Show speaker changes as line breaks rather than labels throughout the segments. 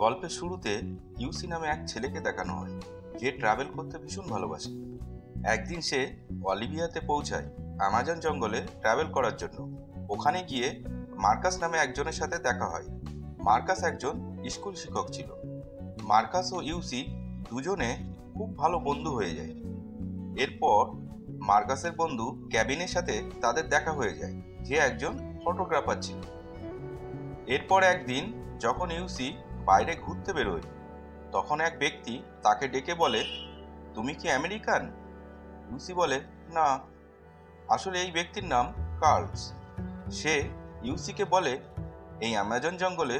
গল্পের শুরুতে ইউসি নামে এক ছেলেকে দেখানো হয়, যে ট্রাভেল করতে ভীষণ ভালোবাসে। একদিন সে অলিভিয়াতে পৌঁছায় অ্যামাজন জঙ্গলে ট্রাভেল করার জন্য। ওখানে গিয়ে মার্কাস নামে একজনের সাথে দেখা হয়। মার্কাস একজন স্কুল শিক্ষক ছিল। মার্কাস ও ইউসি দুজনে খুব ভালো বন্ধু হয়ে যায়। এরপর মার্কাসের বন্ধু ক্যাবিনের সাথে তাদের দেখা হয়ে যায়, যে একজন ফটোগ্রাফার ছিল। এরপর একদিন যখন ইউসি বাইরে ঘুরতে বেরোয়, তখন এক ব্যক্তি তাকে ডেকে বলে, তুমি কি আমেরিকান? ইউসি বলে, না। আসলে এই ব্যক্তির নাম কার্লস। সে ইউসিকে বলে, এই অ্যামাজন জঙ্গলে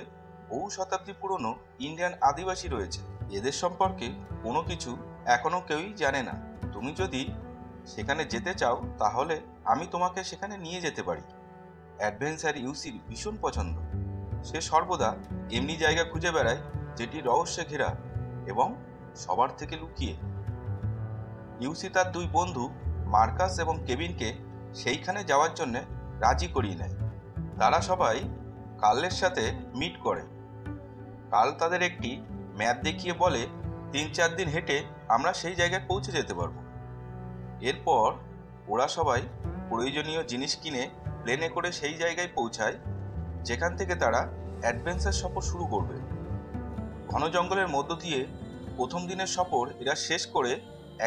বহু শতাব্দী পুরনো ইন্ডিয়ান আদিবাসী রয়েছে। এদের সম্পর্কে কোনো কিছু এখনো কেউই জানে না। তুমি যদি সেখানে যেতে চাও তাহলে আমি তোমাকে সেখানে নিয়ে যেতে পারি। অ্যাডভেঞ্চার ইউসির ভীষণ পছন্দ। সে সর্বদা এমনি জায়গা খুঁজে বেড়ায় যেটি রহস্যে ঘেরা এবং সবার থেকে লুকিয়ে। ইউসি তার দুই বন্ধু মার্কাস এবং কেভিনকে সেইখানে যাওয়ার জন্য রাজি করিয়ে নেয়। তারা সবাই কার্লের সাথে মিট করে। কার্ল তাদের একটি ম্যাপ দেখিয়ে বলে, 3-4 দিন হেঁটে আমরা সেই জায়গায় পৌঁছে যেতে পারবো। এরপর ওরা সবাই প্রয়োজনীয় জিনিস কিনে প্লেনে করে সেই জায়গায় পৌঁছায়, যেখান থেকে তারা অ্যাডভেঞ্চার সফর শুরু করবে। ঘন জঙ্গলের মধ্য দিয়ে প্রথম দিনের সফর এরা শেষ করে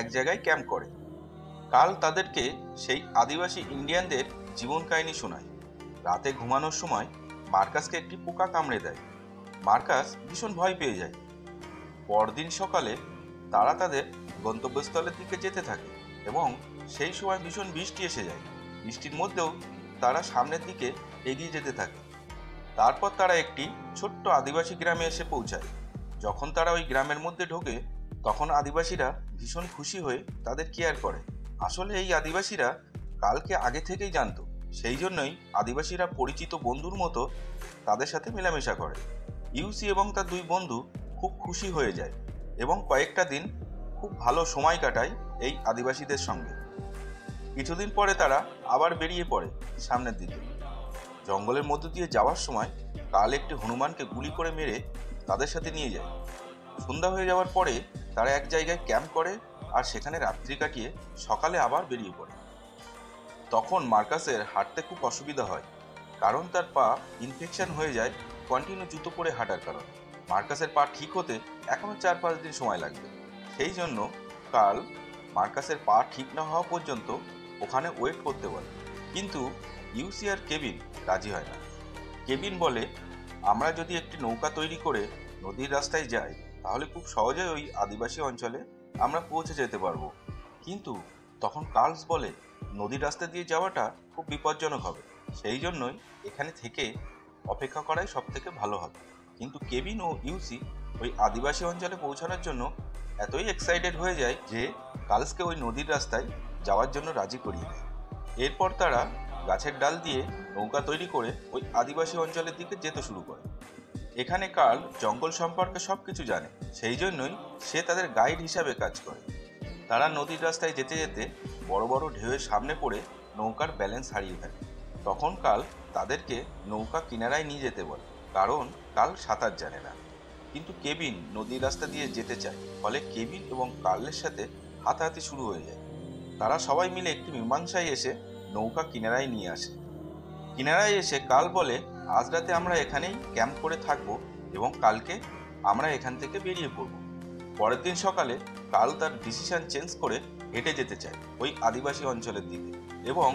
এক জায়গায় ক্যাম্প করে। কার্ল তাদেরকে সেই আদিবাসী ইন্ডিয়ানদের জীবন কাহিনী শোনায়। রাতে ঘুমানোর সময় মার্কাসকে একটি পোকা কামড়ে দেয়। মার্কাস ভীষণ ভয় পেয়ে যায়। পরদিন সকালে তারা তাদের গন্তব্যস্থলের দিকে যেতে থাকে এবং সেই সময় ভীষণ বৃষ্টি এসে যায়। বৃষ্টির মধ্যেও তারা সামনের দিকে এগিয়ে যেতে থাকে। তারপর তারা একটি ছোট্ট আদিবাসী গ্রামে এসে পৌঁছায়। যখন তারা ওই গ্রামের মধ্যে ঢোকে, তখন আদিবাসীরা ভীষণ খুশি হয়ে তাদের কেয়ার করে। আসলে এই আদিবাসীরা কালকে আগে থেকেই জানতো, সেই জন্যই আদিবাসীরা পরিচিত বন্ধুর মতো তাদের সাথে মেলামেশা করে। ইউসি এবং তার দুই বন্ধু খুব খুশি হয়ে যায় এবং কয়েকটা দিন খুব ভালো সময় কাটায় এই আদিবাসীদের সঙ্গে। কিছুদিন পরে তারা আবার বেরিয়ে পড়ে সামনের দিকে। জঙ্গলের মধ্য দিয়ে যাওয়ার সময় কাল একটি হনুমানকে গুলি করে মেরে তাদের সাথে নিয়ে যায়। সন্ধ্যা হয়ে যাওয়ার পরে তারা এক জায়গায় ক্যাম্প করে আর সেখানে রাত্রি কাটিয়ে সকালে আবার বেরিয়ে পড়ে। তখন মার্কাসের হাঁটতে খুব অসুবিধা হয়, কারণ তার পা ইনফেকশন হয়ে যায় কন্টিনিউ জুতো পরে হাঁটার কারণে। মার্কাসের পা ঠিক হতে এখনো 4-5 দিন সময় লাগবে। সেই জন্য কার্ল মার্কাসের পা ঠিক না হওয়া পর্যন্ত ওখানে ওয়েট করতে বলে। কিন্তু ইউসি আর কেভিন রাজি হয় না। কেভিন বলে, আমরা যদি একটি নৌকা তৈরি করে নদীর রাস্তায় যাই তাহলে খুব সহজে ওই আদিবাসী অঞ্চলে আমরা পৌঁছে যেতে পারবো। কিন্তু তখন কার্লস বলে, নদীর রাস্তা দিয়ে যাওয়াটা খুব বিপজ্জনক হবে, সেই জন্যই এখানে থেকে অপেক্ষা করাই সব থেকে ভালো হবে। কিন্তু কেভিন ও ইউসি ওই আদিবাসী অঞ্চলে পৌঁছানোর জন্য এতই এক্সাইটেড হয়ে যায় যে কার্লসকে ওই নদীর রাস্তায় যাওয়ার জন্য রাজি করিয়ে দেয়। এরপর তারা গাছের ডাল দিয়ে নৌকা তৈরি করে ওই আদিবাসী অঞ্চলের দিকে যেতে শুরু করে। এখানে কার্ল জঙ্গল সম্পর্কে সবকিছু জানে, সেই জন্যই সে তাদের গাইড হিসাবে কাজ করে। তারা নদীর রাস্তায় যেতে যেতে বড় বড় ঢেউয়ের সামনে পড়ে নৌকার ব্যালেন্স হারিয়ে ফেলে। তখন কার্ল তাদেরকে নৌকা কিনারায় নিয়ে যেতে বলে, কারণ কার্ল সাঁতার জানে না। কিন্তু কেভিন নদীর রাস্তা দিয়ে যেতে চায়, ফলে কেভিন এবং কার্লের সাথে হাতাহাতি শুরু হয়ে যায়। তারা সবাই মিলে একটি মীমাংসায় এসে নৌকা কিনারায় নিয়ে আসে। কিনারায় এসে কার্ল বলে, আজ রাতে আমরা এখানেই ক্যাম্প করে থাকবো এবং কালকে আমরা এখান থেকে বেরিয়ে পড়ব। পরের দিন সকালে কার্ল তার ডিসিশন চেঞ্জ করে হেঁটে যেতে চায় ওই আদিবাসী অঞ্চলের দিকে, এবং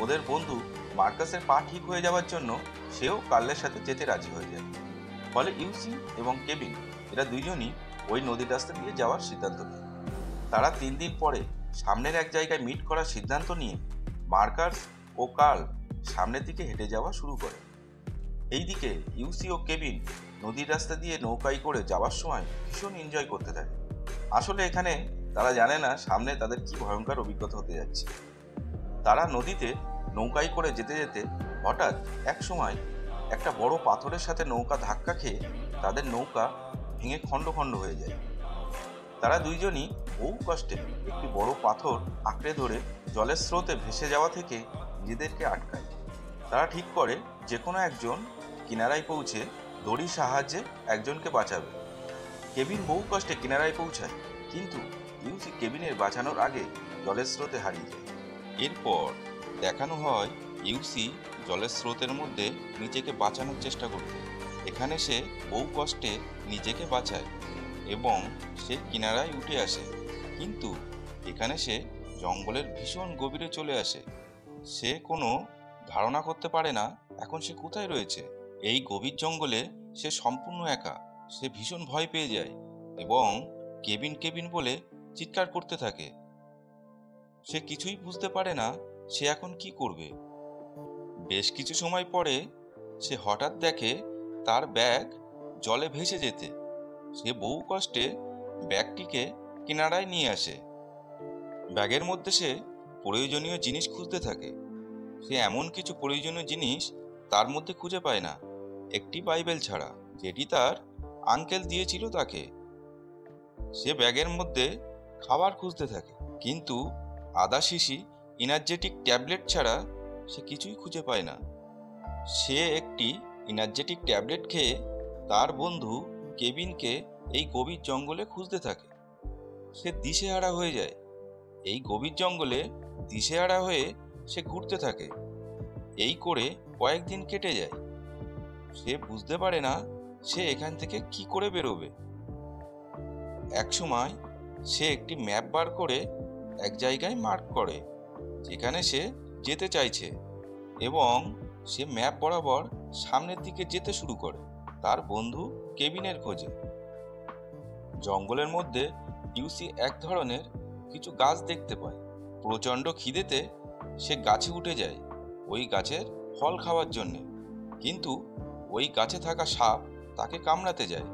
ওদের বন্ধু মার্কাসের পা ঠিক হয়ে যাওয়ার জন্য সেও কার্লের সাথে যেতে রাজি হয়ে যায়। ফলে ইউসি এবং কেভিন এরা দুইজনই ওই নদীর রাস্তা দিয়ে যাওয়ার সিদ্ধান্ত নেয়। তারা 3 দিন পরে সামনের এক জায়গায় মিট করার সিদ্ধান্ত নিয়ে মার্কাস ও কার্ল সামনের দিকে হেঁটে যাওয়া শুরু করে। এইদিকে ইউসি ও কেভিন নদীর রাস্তা দিয়ে নৌকায় করে যাওয়ার সময় ভীষণ এনজয় করতে থাকে। আসলে এখানে তারা জানে না সামনে তাদের কি ভয়ঙ্কর অভিজ্ঞতা হতে যাচ্ছে। তারা নদীতে নৌকায় করে যেতে যেতে হঠাৎ এক সময় একটা বড় পাথরের সাথে নৌকা ধাক্কা খেয়ে তাদের নৌকা ভেঙে খণ্ড খণ্ড হয়ে যায়। তারা দুইজনই বহু কষ্টে একটি বড় পাথর আঁকড়ে ধরে জলের স্রোতে ভেসে যাওয়া থেকে নিজেদেরকে আটকায়। তারা ঠিক করে যে কোনো একজন কিনারায় পৌঁছে দড়ির সাহায্যে একজনকে বাঁচাবে কেবিন বহু কষ্টে কিনারায় পৌঁছায়, কিন্তু ইউসি কেবিনের বাঁচানোর আগে জলের স্রোতে হারিয়ে যায়। এরপর দেখানো হয় ইউসি জলের স্রোতের মধ্যে নিজেকে বাঁচানোর চেষ্টা করত। এখানে সে বহু কষ্টে নিজেকে বাঁচায় এবং সে কিনারায় উঠে আসে, কিন্তু এখানে সে জঙ্গলের ভীষণ গভীরে চলে আসে। সে কোনো ধারণা করতে পারে না এখন সে কোথায় রয়েছে। এই গভীর জঙ্গলে সে সম্পূর্ণ একা। সে ভীষণ ভয় পেয়ে যায় এবং কেবিন কেবিন বলে চিৎকার করতে থাকে। সে কিছুই বুঝতে পারে না সে এখন কি করবে। বেশ কিছু সময় পরে সে হঠাৎ দেখে তার ব্যাগ জলে ভেসে যেতে। সে বহু কষ্টে ব্যাগটিকে কিনারায় নিয়ে আসে। ব্যাগের মধ্যে সে প্রয়োজনীয় জিনিস খুঁজতে থাকে। সে এমন কিছু প্রয়োজনীয় জিনিস তার মধ্যে খুঁজে পায় না, একটি বাইবেল ছাড়া, যেটি তার আঙ্কেল দিয়েছিল তাকে। সে ব্যাগের মধ্যে খাবার খুঁজতে থাকে, কিন্তু আদা শিশি এনার্জেটিক ট্যাবলেট ছাড়া সে কিছুই খুঁজে পায় না। সে একটি এনার্জেটিক ট্যাবলেট খেয়ে তার বন্ধু কেবিনকে এই গভীর জঙ্গলে খুঁজতে থাকে। সে দিশেহারা হয়ে যায়। এই গভীর জঙ্গলে দিশেহারা হয়ে সে ঘুরতে থাকে। এই করে কয়েকদিন কেটে যায়। সে বুঝতে পারে না সে এখান থেকে কি করে বেরোবে। একসময় সে একটি ম্যাপ বার করে এক জায়গায় মার্ক করে যেখানে সে যেতে চাইছে, এবং সে ম্যাপ বরাবর সামনের দিকে যেতে শুরু করে তার বন্ধু কেবিনের খোঁজে। জঙ্গলের মধ্যে ইউসি এক ধরনের কিছু গাছ দেখতে পায়। প্রচণ্ড খিদেতে সে গাছে উঠে যায় ওই গাছের ফল খাওয়ার জন্যে, কিন্তু ওই গাছে থাকা সাপ তাকে কামড়াতে যায়।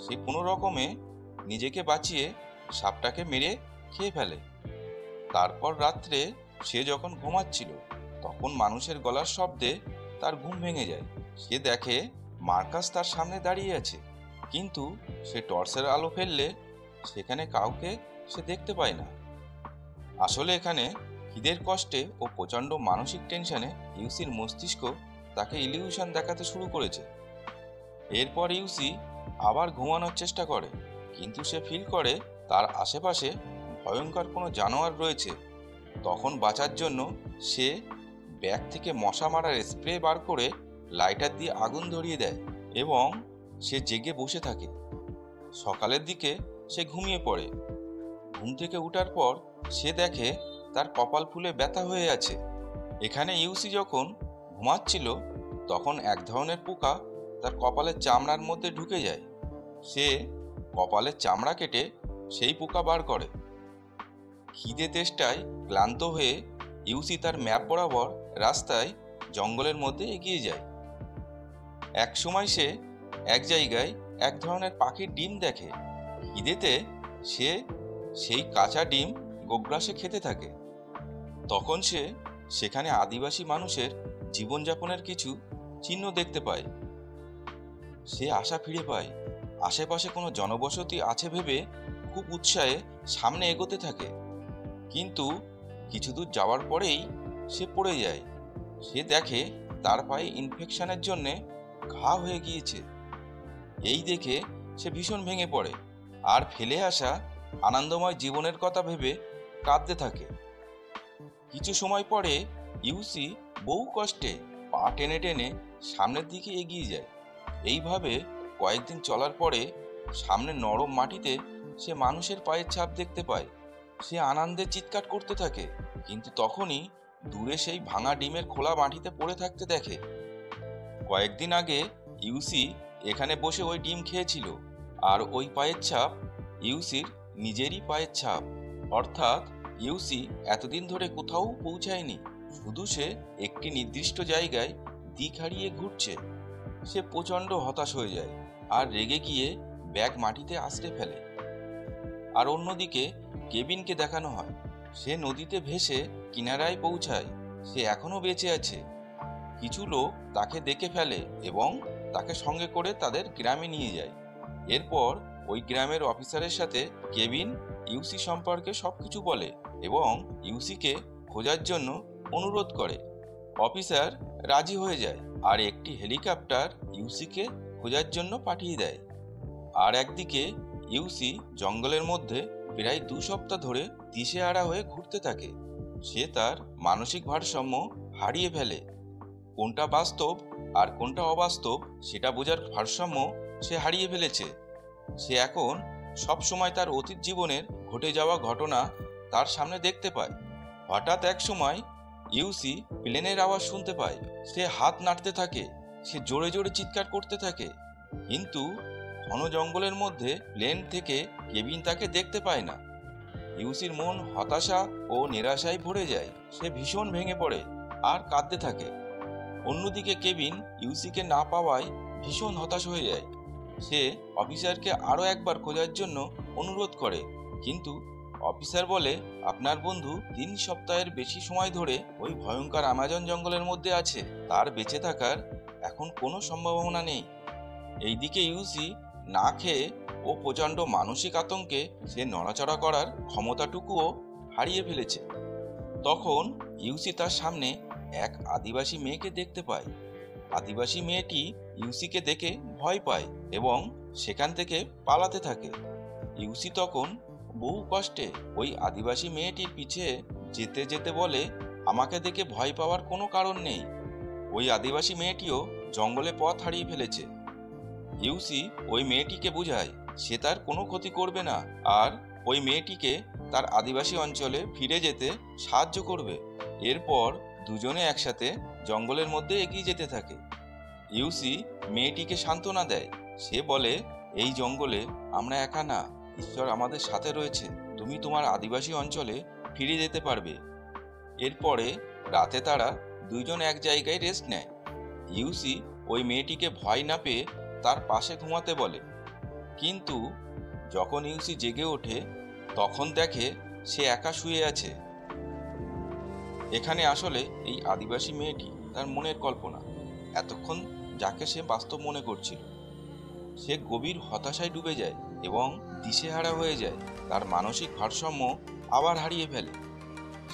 সে কোনো রকমে নিজেকে বাঁচিয়ে সাপটাকে মেরে খেয়ে ফেলে। তারপর রাত্রে সে যখন ঘুমাচ্ছিল তখন মানুষের গলার শব্দে তার ঘুম ভেঙে যায়। সে দেখে মার্কাস তার সামনে দাঁড়িয়ে আছে, কিন্তু সে টর্চের আলো ফেললে সেখানে কাউকে সে দেখতে পায় না। আসলে এখানে খিদের কষ্টে ও প্রচণ্ড মানসিক টেনশনে ইউসির মস্তিষ্ক তাকে ইলিউশন দেখাতে শুরু করেছে। এরপর ইউসি আবার ঘুমানোর চেষ্টা করে, কিন্তু সে ফিল করে তার আশেপাশে ভয়ঙ্কর কোনো জানোয়ার রয়েছে। তখন বাঁচার জন্য সে ব্যাগ থেকে মশা মারার স্প্রে বার করে লাইটার দিয়ে আগুন ধরিয়ে দেয় এবং সে জেগে বসে থাকে। সকালের দিকে সে ঘুমিয়ে পড়ে। ঘুম থেকে ওঠার পর সে দেখে তার কপাল ফুলে ব্যথা হয়ে আছে। এখানে ইউসি যখন ঘুমাচ্ছিল তখন এক ধরনের পোকা তার কপালের চামড়ার মধ্যে ঢুকে যায়। সে কপালের চামড়া কেটে সেই পোকা বার করে। খিদে তেষ্টায় ক্লান্ত হয়ে ইউসি তার ম্যাপ বরাবর রাস্তায় জঙ্গলের মধ্যে এগিয়ে যায়। এক সময় সে এক জায়গায় এক ধরনের পাখির ডিম দেখে। খিদেতে সে সেই কাঁচা ডিম গোগ্রাসে খেতে থাকে। তখন সে সেখানে আদিবাসী মানুষের জীবনযাপনের কিছু চিহ্ন দেখতে পায়। সে আশা ফিরে পায়। আশেপাশে কোনো জনবসতি আছে ভেবে খুব উৎসাহে সামনে এগোতে থাকে, কিন্তু কিছু দূর যাওয়ার পরেই সে পড়ে যায়। সে দেখে তার পায়ে ইনফেকশনের জন্যে ঘা হয়ে গিয়েছে। এই দেখে সে ভীষণ ভেঙে পড়ে আর ফেলে আসা আনন্দময় জীবনের কথা ভেবে কাঁদতে থাকে। কিছু সময় পরে ইউসি বহু কষ্টে পা টেনে টেনে সামনের দিকে এগিয়ে যায়। এইভাবে কয়েকদিন চলার পরে সামনে নরম মাটিতে সে মানুষের পায়ের ছাপ দেখতে পায়। সে আনন্দে চিৎকার করতে থাকে, কিন্তু তখনই দূরে সেই ভাঙা ডিমের খোলা মাটিতে পড়ে থাকতে দেখে। কয়েকদিন আগে ইউসি এখানে বসে ওই ডিম খেয়েছিল, আর ওই পায়ের ছাপ ইউসির নিজেরই পায়ের ছাপ। অর্থাৎ ইউসি এতদিন ধরে কোথাও পৌঁছায়নি, শুধু সে একটি নির্দিষ্ট জায়গায় দিক হারিয়ে ঘুরছে। সে প্রচণ্ড হতাশ হয়ে যায় আর রেগে গিয়ে ব্যাগ মাটিতে আছড়ে ফেলে। আর অন্যদিকে কেবিনকে দেখানো হয় সে নদীতে ভেসে কিনারায় পৌঁছায়। সে এখনো বেঁচে আছে। কিছু লোক তাকে দেখে ফেলে এবং তাকে সঙ্গে করে তাদের গ্রামে নিয়ে যায়। এরপর ওই গ্রামের অফিসারের সাথে কেবিন ইউসি সম্পর্কে সবকিছু বলে এবং ইউসিকে খোঁজার জন্য অনুরোধ করে। অফিসার রাজি হয়ে যায় আর একটি হেলিকপ্টার ইউসিকে খোঁজার জন্য পাঠিয়ে দেয়। আর একদিকে ইউসি জঙ্গলের মধ্যে প্রায় 2 সপ্তাহ ধরে দিশেহারা হয়ে ঘুরতে থাকে। সে তার মানসিক ভারসাম্য হারিয়ে ফেলে। কোনটা বাস্তব আর কোনটা অবাস্তব সেটা বোঝার ভারসাম্য সে হারিয়ে ফেলেছে। সে এখন সব সময় তার অতীত জীবনের ঘটে যাওয়া ঘটনা তার সামনে দেখতে পায়। হঠাৎ এক সময় ইউসি প্লেনের আওয়াজ শুনতে পায়। সে হাত নাড়তে থাকে, সে জোরে জোরে চিৎকার করতে থাকে, কিন্তু ঘন জঙ্গলের মধ্যে প্লেন থেকে কেবিন তাকে দেখতে পায় না। ইউসির মন হতাশা ও নিরাশায় ভরে যায়। সে ভীষণ ভেঙে পড়ে আর কাঁদতে থাকে। অন্যদিকে কেবিন ইউসিকে না পাওয়ায় ভীষণ হতাশ হয়ে যায়। সে অফিসারকে আরও একবার খোঁজার জন্য অনুরোধ করে, কিন্তু অফিসার বলে আপনার বন্ধু 3 সপ্তাহের বেশি সময় ধরে ওই ভয়ঙ্কর আমাজন জঙ্গলের মধ্যে আছে। তার বেঁচে থাকার এখন কোনো সম্ভাবনা নেই। এইদিকে ইউসি না খেয়ে ও প্রচণ্ড মানসিক আতঙ্কে সে নড়াচড়া করার ক্ষমতাটুকুও হারিয়ে ফেলেছে। তখন ইউসি তার সামনে এক আদিবাসী মেয়েকে দেখতে পায়। আদিবাসী মেয়েটি ইউসিকে দেখে ভয় পায় এবং সেখান থেকে পালাতে থাকে। ইউসি তখন বহু কষ্টে ওই আদিবাসী মেয়েটির পিছে যেতে যেতে বলে, আমাকে দেখে ভয় পাওয়ার কোনো কারণ নেই। ওই আদিবাসী মেয়েটিও জঙ্গলে পথ হারিয়ে ফেলেছে। ইউসি ওই মেয়েটিকে বোঝায় সে তার কোনো ক্ষতি করবে না আর ওই মেয়েটিকে তার আদিবাসী অঞ্চলে ফিরে যেতে সাহায্য করবে। এরপর দুজনে একসাথে জঙ্গলের মধ্যে এগিয়ে যেতে থাকে। ইউসি মেয়েটিকে সান্ত্বনা দেয়। সে বলে, এই জঙ্গলে আমরা একা না, ঈশ্বর আমাদের সাথে রয়েছে। তুমি তোমার আদিবাসী অঞ্চলে ফিরে যেতে পারবে। এরপরে রাতে তারা দুইজন এক জায়গায় রেস্ট নেয়। ইউসি ওই মেয়েটিকে ভয় না পেয়ে তার পাশে ঘুমাতে বলে, কিন্তু যখন ইউসি জেগে ওঠে তখন দেখে সে একা শুয়ে আছে। এখানে আসলে এই আদিবাসী মেয়েটি তার মনের কল্পনা, এতক্ষণ যাকে সে বাস্তব মনে করছিল। সে গভীর হতাশায় ডুবে যায় এবং দিশেহারা হয়ে যায়। তার মানসিক ভারসাম্য আবার হারিয়ে ফেলে।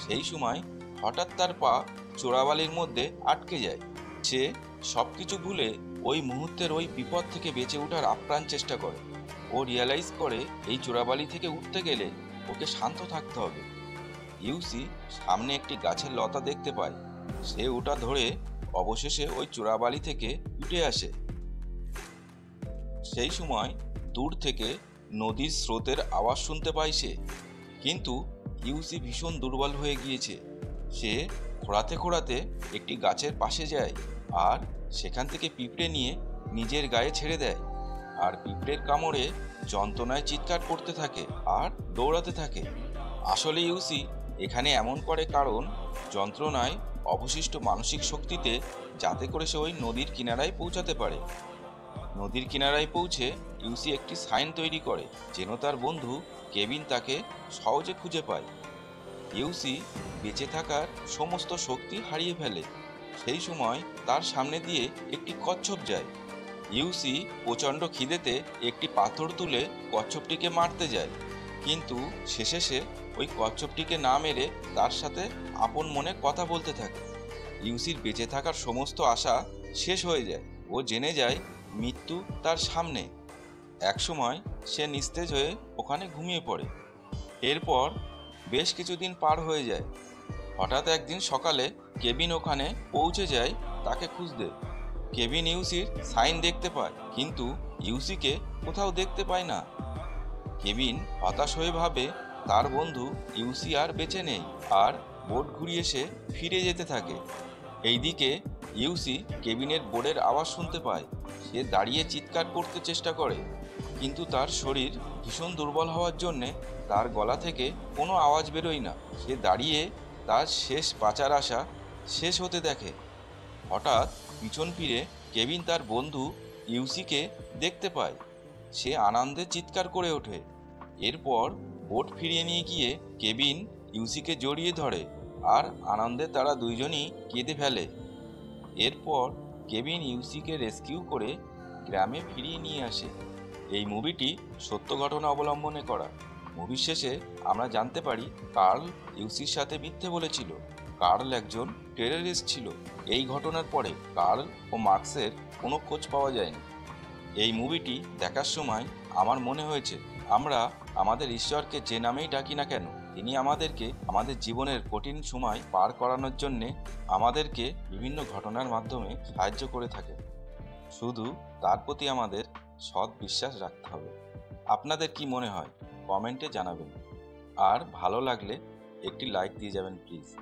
সেই সময় হঠাৎ তার পা চোরাবালির মধ্যে আটকে যায়। সে সবকিছু ভুলে ওই মুহূর্তের ওই বিপদ থেকে বেঁচে ওঠার আপ্রাণ চেষ্টা করে। ও রিয়ালাইজ করে এই চোরাবালি থেকে উঠতে গেলে ওকে শান্ত থাকতে হবে। ইউসি সামনে একটি গাছের লতা দেখতে পায়। সে ওটা ধরে অবশেষে ওই চোরাবালি থেকে উঠে আসে। সেই সময় দূর থেকে নদীর স্রোতের আওয়াজ শুনতে পায় সে, কিন্তু ইউসি ভীষণ দুর্বল হয়ে গিয়েছে। সে খোঁড়াতে খোঁড়াতে একটি গাছের পাশে যায় আর সেখান থেকে পিঁপড়ে নিয়ে নিজের গায়ে ছেড়ে দেয়। আর পিঁপড়ের কামড়ে যন্ত্রণায় চিৎকার করতে থাকে আর দৌড়াতে থাকে। আসলে ইউসি এখানে এমন করে কারণ যন্ত্রণায় অবশিষ্ট মানসিক শক্তিতে, যাতে করে সে ওই নদীর কিনারায় পৌঁছাতে পারে। নদীর কিনারায় পৌঁছে ইউসি একটি সাইন তৈরি করে যেন তার বন্ধু কেবিন তাকে সহজে খুঁজে পায়। ইউসি বেঁচে থাকার সমস্ত শক্তি হারিয়ে ফেলে। সেই সময় তার সামনে দিয়ে একটি কচ্ছপ যায়। ইউসি প্রচণ্ড খিদেতে একটি পাথর তুলে কচ্ছপটিকে মারতে যায়, কিন্তু শেষে সে ওই কচ্ছপটিকে না মেরে তার সাথে আপন মনে কথা বলতে থাকে। ইউসির বেঁচে থাকার সমস্ত আশা শেষ হয়ে যায়। ও জেনে যায় মৃত্যু তার সামনে। একসময় সে নিস্তেজ হয়ে ওখানে ঘুমিয়ে পড়ে। এরপর বেশ কিছুদিন পার হয়ে যায়। হঠাৎ একদিন সকালে কেবিন ওখানে পৌঁছে যায় তাকে খুঁজতে। কেবিন ইউসির সাইন দেখতে পায়, কিন্তু ইউসিকে কোথাও দেখতে পায় না। কেবিন হতাশ হয়ে ভাবে তার বন্ধু ইউসি আর বেঁচে নেই আর বোট ঘুরিয়ে সে ফিরে যেতে থাকে। এইদিকে ইউসি কেবিনের বোর্ডের আওয়াজ শুনতে পায়। সে দাঁড়িয়ে চিৎকার করতে চেষ্টা করে, কিন্তু তার শরীর ভীষণ দুর্বল হওয়ার জন্যে তার গলা থেকে কোনো আওয়াজ বেরোয় না। সে দাঁড়িয়ে তার শেষ বাঁচার আশা শেষ হতে দেখে। হঠাৎ পিছন ফিরে কেবিন তার বন্ধু ইউসিকে দেখতে পায়। সে আনন্দে চিৎকার করে ওঠে। এরপর বোট ফিরিয়ে নিয়ে গিয়ে কেবিন ইউসিকে জড়িয়ে ধরে আর আনন্দে তারা দুইজনই কেঁদে ফেলে। এরপর কেবিন ইউসিকে রেস্কিউ করে গ্রামে ফিরিয়ে নিয়ে আসে। এই মুভিটি সত্য ঘটনা অবলম্বনে করা। মুভির শেষে আমরা জানতে পারি কার্ল ইউসির সাথে মিথ্যে বলেছিল। কার্ল একজন টেররিস্ট ছিল। এই ঘটনার পরে কার্ল ও মার্কসের কোনো খোঁজ পাওয়া যায়নি। এই মুভিটি দেখার সময় আমার মনে হয়েছে আমরা আমাদের ঈশ্বরকে যে নামেই ডাকি না কেন, তিনি আমাদেরকে আমাদের জীবনের কঠিন সময় পার করানোর জন্যে আমাদেরকে বিভিন্ন ঘটনার মাধ্যমে সাহায্য করে থাকেন। শুধু তার প্রতি আমাদের সৎ বিশ্বাস রাখতে হবে। আপনাদের কি মনে হয় কমেন্টে জানাবেন, আর ভালো লাগলে একটি লাইক দিয়ে যাবেন প্লিজ।